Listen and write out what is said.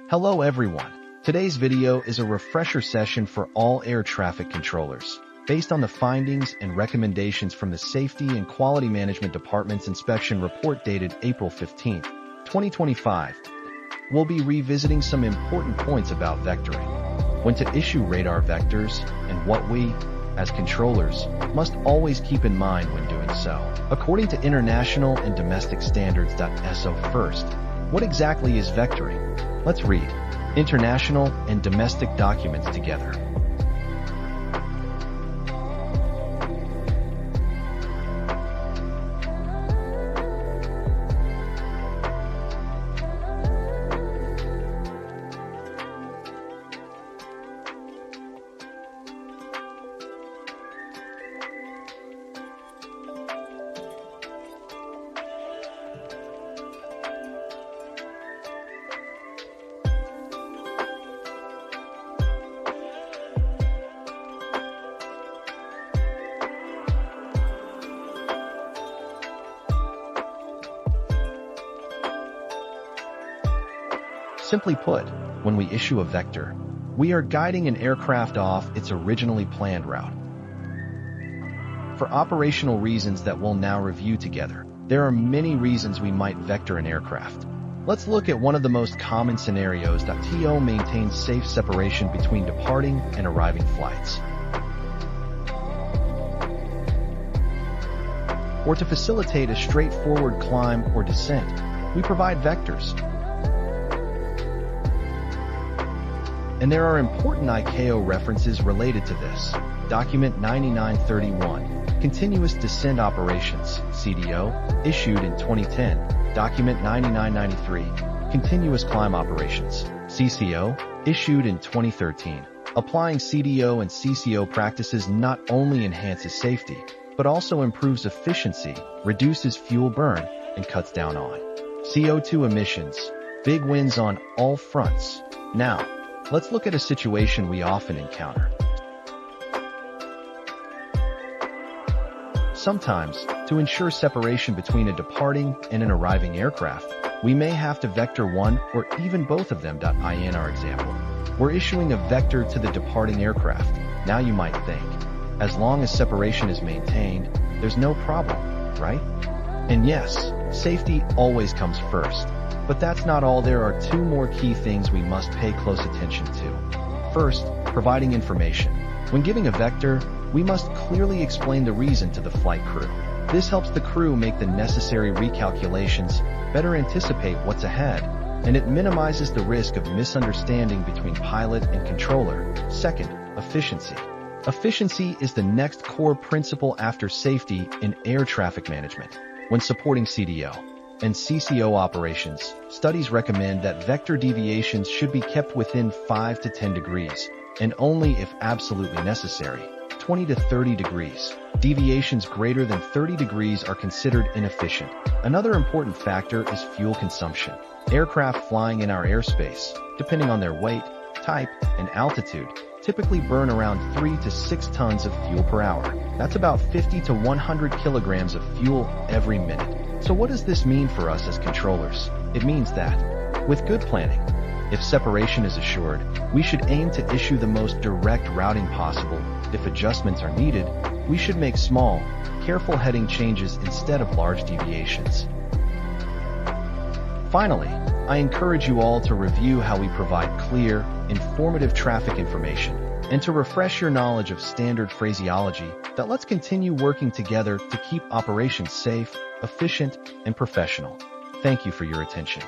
Hello everyone. Today's video is a refresher session for all air traffic controllers. Based on the findings and recommendations from the Safety and Quality Management Department's inspection report dated April 15, 2025, we'll be revisiting some important points about vectoring, when to issue radar vectors, and what we, as controllers, must always keep in mind when doing so. According to international and domestic standards.so first, what exactly is vectoring? Let's read international and domestic documents together. Simply put, when we issue a vector, we are guiding an aircraft off its originally planned route. For operational reasons that we'll now review together, there are many reasons we might vector an aircraft. Let's look at one of the most common scenarios that TO maintains safe separation between departing and arriving flights. Or to facilitate a straightforward climb or descent, we provide vectors. And there are important ICAO references related to this. Document 9931, Continuous Descent Operations, CDO, issued in 2010. Document 9993, Continuous Climb Operations, CCO, issued in 2013. Applying CDO and CCO practices not only enhances safety, but also improves efficiency, reduces fuel burn, and cuts down on CO2 emissions. Big wins on all fronts. Now, let's look at a situation we often encounter. Sometimes, to ensure separation between a departing and an arriving aircraft, we may have to vector one or even both of them. In our example, we're issuing a vector to the departing aircraft. Now you might think, as long as separation is maintained, there's no problem, right? And yes, safety always comes first. But that's not all. There are two more key things we must pay close attention to. First, providing information. When giving a vector, we must clearly explain the reason to the flight crew. This helps the crew make the necessary recalculations, better anticipate what's ahead, and it minimizes the risk of misunderstanding between pilot and controller. Second, efficiency. Efficiency is the next core principle after safety in air traffic management. When supporting CDO and CCO operations, studies recommend that vector deviations should be kept within 5 to 10 degrees, and only if absolutely necessary, 20 to 30 degrees. Deviations greater than 30 degrees are considered inefficient. Another important factor is fuel consumption. Aircraft flying in our airspace, depending on their weight, type, and altitude, typically burn around 3 to 6 tons of fuel per hour. That's about 50 to 100 kilograms of fuel every minute. So what does this mean for us as controllers? It means that, with good planning, if separation is assured, we should aim to issue the most direct routing possible. If adjustments are needed, we should make small, careful heading changes instead of large deviations. Finally, I encourage you all to review how we provide clear, informative traffic information, and to refresh your knowledge of standard phraseology. That let's continue working together to keep operations safe, efficient, and professional. Thank you for your attention.